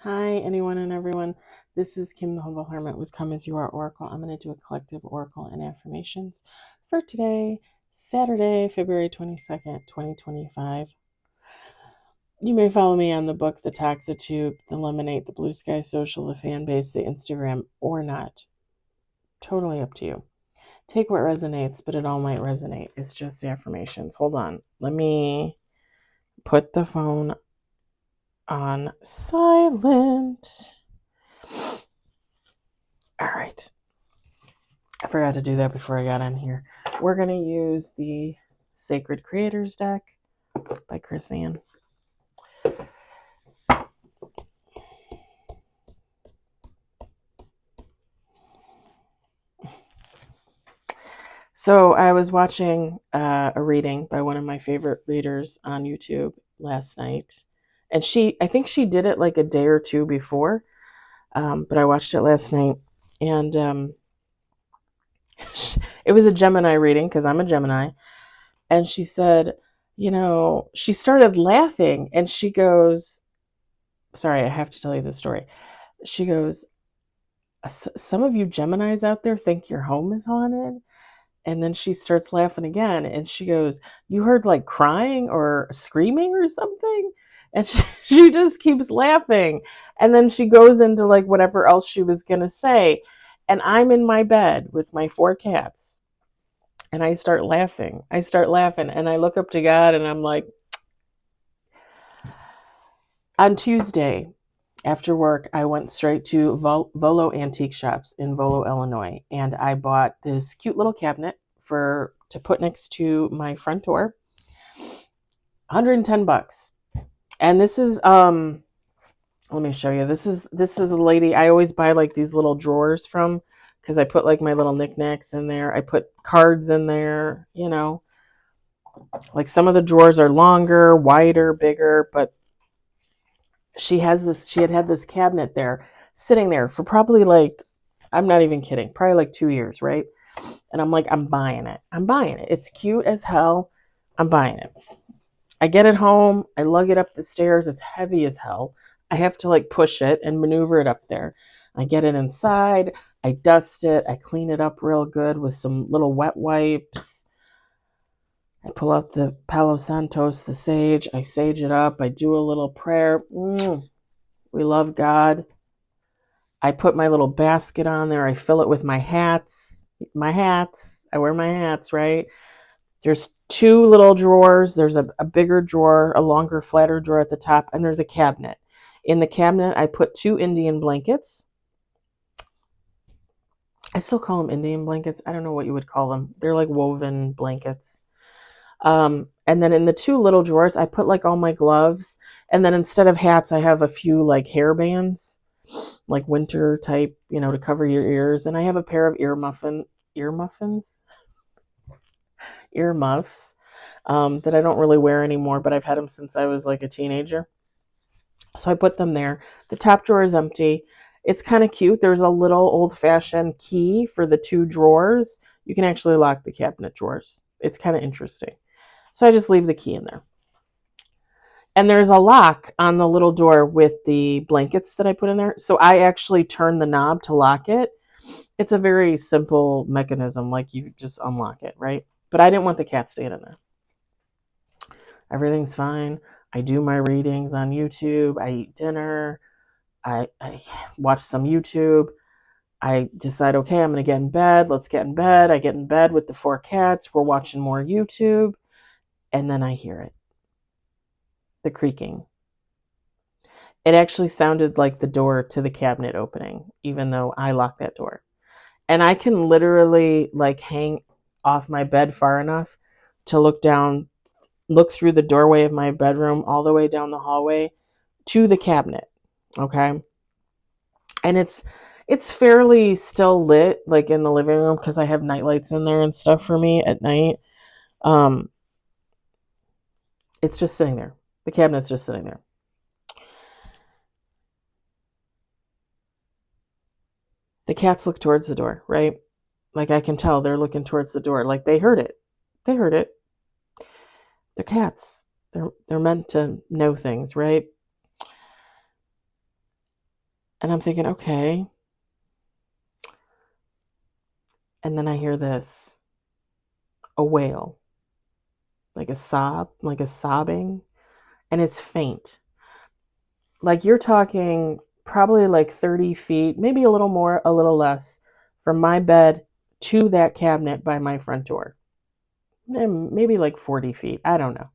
Hi, anyone and everyone. This is Kim the Humble Hermit with Come As You Are Oracle. I'm going to do a collective oracle and affirmations for today, Saturday, February 22nd, 2025. You may follow me on the book, the talk, the tube, the lemonade, the blue sky social, the fan base, the Instagram, or not. Totally up to you. Take what resonates, but it all might resonate. It's just affirmations. Hold on. Let me put the phone on silent. All right. I forgot to do that before I got in here. We're going to use the Sacred Creators deck by Chris Ann. So I was watching a reading by one of my favorite readers on YouTube last night. And I think she did it like a day or two before, but I watched it last night. And it was a Gemini reading because I'm a Gemini. And she said, she started laughing and she goes, sorry, I have to tell you the story. She goes, some of you Geminis out there think your home is haunted. And then she starts laughing again. And she goes, you heard like crying or screaming or something? And she just keeps laughing. And then she goes into like whatever else she was going to say. And I'm in my bed with my 4 cats. And I start laughing. And I look up to God and I'm like, on Tuesday, after work, I went straight to Volo Antique Shops in Volo, Illinois, and I bought this cute little cabinet to put next to my front door. $110. And this is let me show you. This is a lady I always buy like these little drawers from because I put like my little knickknacks in there. I put cards in there, Like some of the drawers are longer, wider, bigger, but she had this cabinet there sitting there for probably like, I'm not even kidding, probably like 2 years, right? And I'm like, I'm buying it. It's cute as hell. I'm buying it. I get it home. I lug it up the stairs. It's heavy as hell. I have to like push it and maneuver it up there. I get it inside. I dust it. I clean it up real good with some little wet wipes. I pull out the Palo Santos, the sage. I sage it up. I do a little prayer. We love God. I put my little basket on there. I fill it with my hats. I wear my hats, right? There's 2 little drawers. There's a bigger drawer, a longer, flatter drawer at the top, and there's a cabinet. In the cabinet, I put 2 Indian blankets. I still call them Indian blankets. I don't know what you would call them. They're like woven blankets. And then in the 2 little drawers, I put like all my gloves. And then instead of hats, I have a few like hair bands, like winter type, to cover your ears. And I have a pair of earmuffs that I don't really wear anymore, but I've had them since I was like a teenager. So I put them there. The top drawer is empty. It's kind of cute. There's a little old-fashioned key for the 2 drawers. You can actually lock the cabinet drawers. It's kind of interesting. So I just leave the key in there. And there's a lock on the little door with the blankets that I put in there. So I actually turn the knob to lock it. It's a very simple mechanism. Like you just unlock it, right? But I didn't want the cat staying in there. Everything's fine. I do my readings on YouTube. I eat dinner. I watch some YouTube. I decide, okay, I'm going to get in bed. Let's get in bed. I get in bed with the 4 cats. We're watching more YouTube. And then I hear it. The creaking. It actually sounded like the door to the cabinet opening, even though I locked that door. And I can literally like hang off my bed far enough to look through the doorway of my bedroom all the way down the hallway to the cabinet. Okay. And it's fairly still lit, like in the living room, because I have night lights in there and stuff for me at night. It's just sitting there. The cabinet's just sitting there. The cats look towards the door, right? Like I can tell they're looking towards the door. Like they heard it. They're cats. They're meant to know things, right? And I'm thinking, okay. And then I hear this, a wail, like a sob, like a sobbing, and it's faint. Like you're talking probably like 30 feet, maybe a little more, a little less, from my bed to that cabinet by my front door. And maybe like 40 feet. I don't know.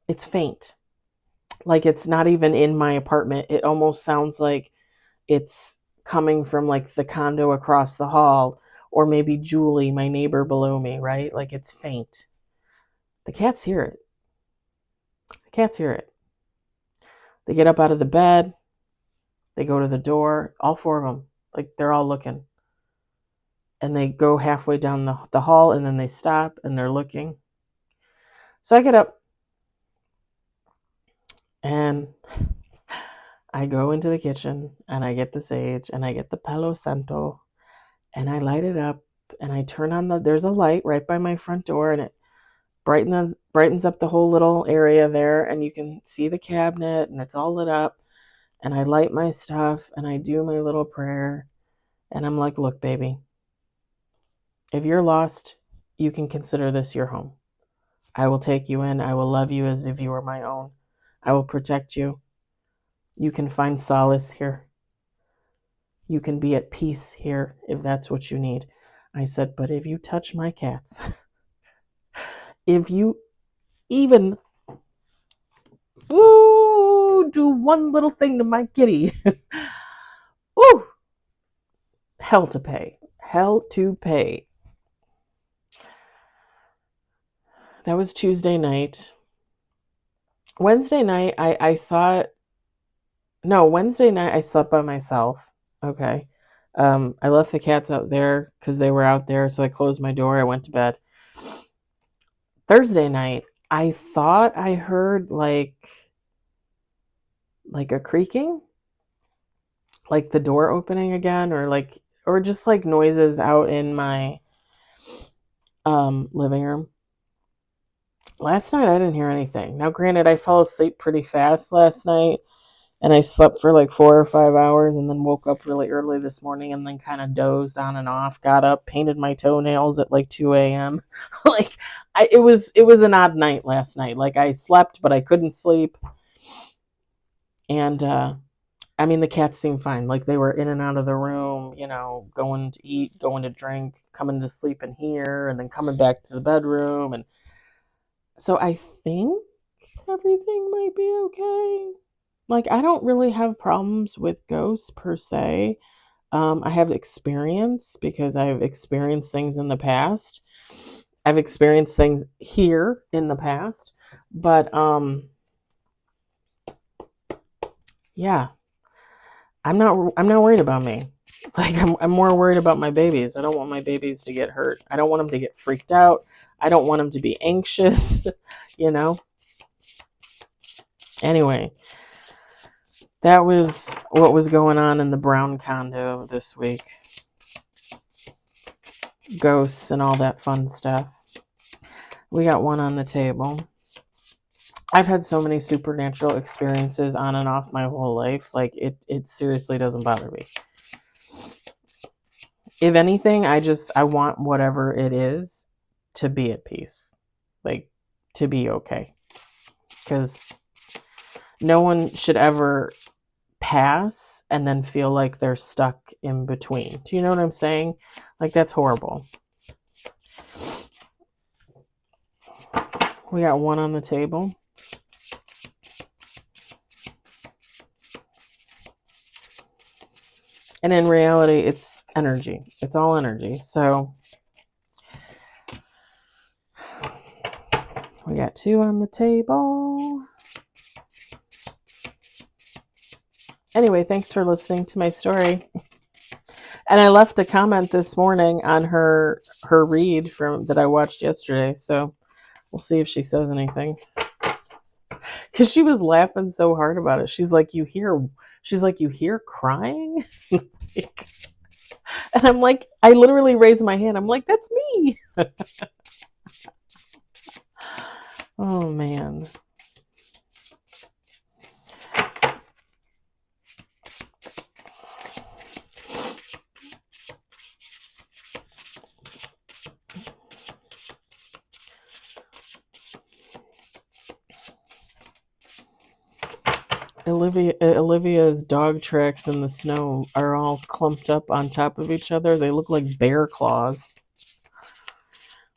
It's faint. Like it's not even in my apartment. It almost sounds like it's coming from like the condo across the hall, or maybe Julie, my neighbor below me, right? Like it's faint. The cats hear it. The cats hear it. They get up out of the bed. They go to the door. All four of them. Like they're all looking. And they go halfway down the hall and then they stop and they're looking. So I get up and I go into the kitchen and I get the sage and I get the Palo Santo and I light it up and I turn on there's a light right by my front door and it brightens up the whole little area there, and you can see the cabinet and it's all lit up, and I light my stuff and I do my little prayer and I'm like, look, baby, if you're lost, you can consider this your home. I will take you in. I will love you as if you were my own. I will protect you. You can find solace here. You can be at peace here if that's what you need. I said, but if you touch my cats, if you even do one little thing to my kitty, ooh, hell to pay. Hell to pay. That was Tuesday night. Wednesday night, I thought, no, Wednesday night I slept by myself. Okay. I left the cats out there because they were out there, so I closed my door. I went to bed. Thursday night, I thought I heard like a creaking, like the door opening again, or just like noises out in my living room. Last night I didn't hear anything. Now, granted, I fell asleep pretty fast last night, and I slept for like 4 or 5 hours, and then woke up really early this morning, and then kind of dozed on and off. Got up, painted my toenails at like 2 a.m. Like it was an odd night last night. Like I slept, but I couldn't sleep, and I mean the cats seemed fine. Like they were in and out of the room, going to eat, going to drink, coming to sleep in here, and then coming back to the bedroom, and so I think everything might be okay. Like, I don't really have problems with ghosts per se. I have experience because I've experienced things in the past. I've experienced things here in the past, but yeah, I'm not worried about me. Like I'm more worried about my babies. I don't want my babies to get hurt. I don't want them to get freaked out. I don't want them to be anxious, you know. Anyway, that was what was going on in the Brown condo this week. Ghosts and all that fun stuff. We got one on the table. I've had so many supernatural experiences on and off my whole life. Like it seriously doesn't bother me. If anything, I want whatever it is to be at peace. Like to be okay. Because no one should ever pass and then feel like they're stuck in between. Do you know what I'm saying? Like that's horrible. We got one on the table. And in reality, it's energy. It's all energy. So we got two on the table. Anyway, thanks for listening to my story. And I left a comment this morning on her read that I watched yesterday. So we'll see if she says anything. Because she was laughing so hard about it. She's like, you hear crying? And I'm like, I literally raised my hand. I'm like, that's me. Oh, man. Olivia's dog tracks in the snow are all clumped up on top of each other. They look like bear claws.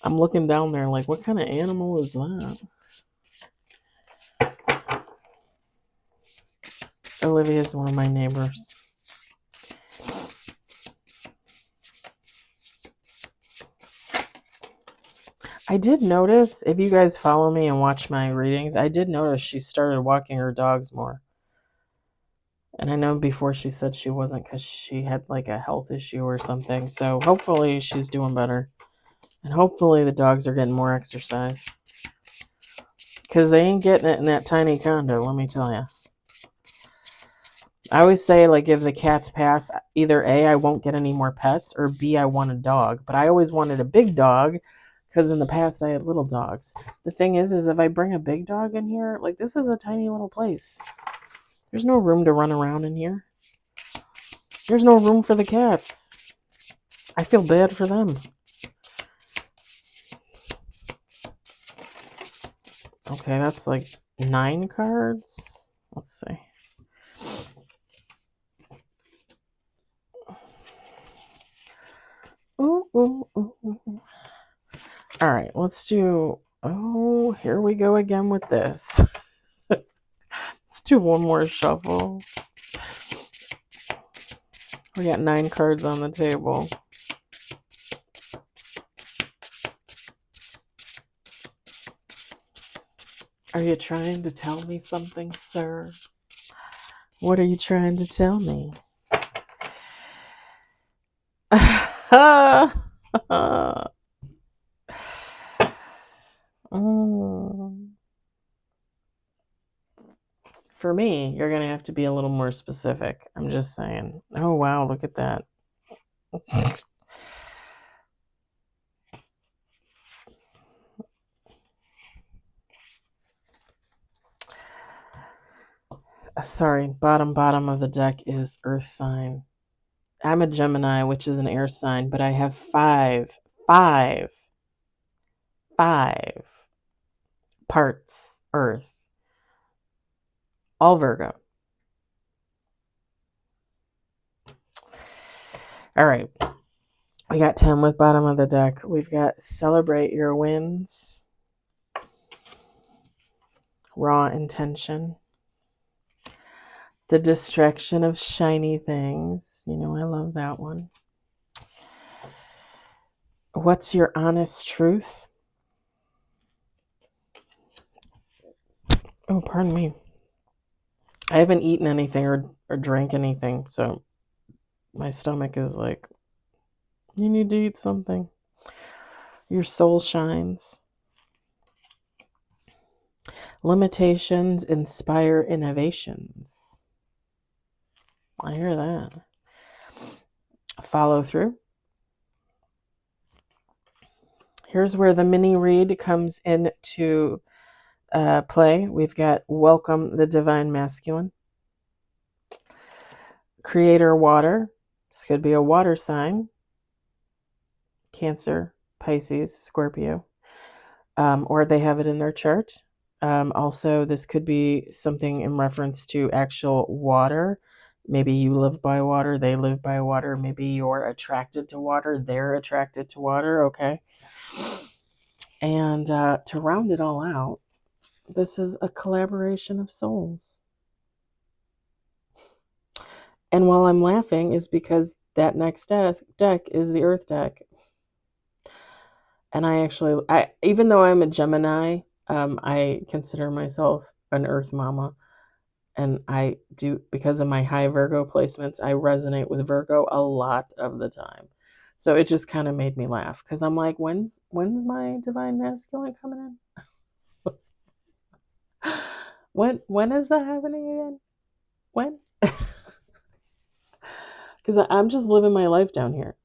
I'm looking down there like, what kind of animal is that? Olivia's one of my neighbors. I did notice, if you guys follow me and watch my readings, I did notice she started walking her dogs more. And I know before she said she wasn't because she had like a health issue or something. So hopefully she's doing better. And hopefully the dogs are getting more exercise. Because they ain't getting it in that tiny condo, let me tell you. I always say, like, if the cats pass, either A, I won't get any more pets, or B, I want a dog. But I always wanted a big dog, because in the past I had little dogs. The thing is if I bring a big dog in here, like, this is a tiny little place. There's no room to run around in here. There's no room for the cats. I feel bad for them. Okay, that's like 9 cards. Let's see. Ooh, ooh, ooh, ooh. All right, let's do... Oh, here we go again with this. Let's do one more shuffle. We got 9 cards on the table. Are you trying to tell me something, sir? What are you trying to tell me? For me, you're going to have to be a little more specific. I'm just saying. Oh, wow, look at that. Sorry, bottom of the deck is Earth sign. I'm a Gemini, which is an air sign, but I have five parts Earth. All Virgo. All right. We got 10 with bottom of the deck. We've got celebrate your wins. Raw intention. The distraction of shiny things. You know, I love that one. What's your honest truth? Oh, pardon me. I haven't eaten anything or drank anything, so my stomach is like, you need to eat something. Your soul shines. Limitations inspire innovations. I hear that. Follow through. Here's where the mini read comes into play. We've got welcome the divine masculine. Creator water. This could be a water sign. Cancer, Pisces, Scorpio. Or they have it in their chart. Also, this could be something in reference to actual water. Maybe you live by water, they live by water. Maybe you're attracted to water, they're attracted to water, okay? And to round it all out, this is a collaboration of souls. And while I'm laughing is because that next deck is the Earth deck. And even though I'm a Gemini, I consider myself an Earth mama. And I do, because of my high Virgo placements, I resonate with Virgo a lot of the time. So it just kind of made me laugh because I'm like, when's my divine masculine coming in? When is that happening again? When? because I'm just living my life down here.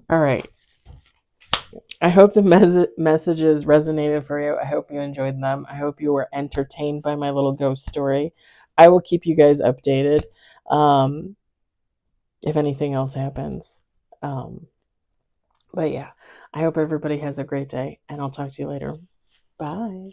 All right. I hope the messages resonated for you. I hope you enjoyed them. I hope you were entertained by my little ghost story. I will keep you guys updated if anything else happens. But yeah, I hope everybody has a great day, and I'll talk to you later. Bye.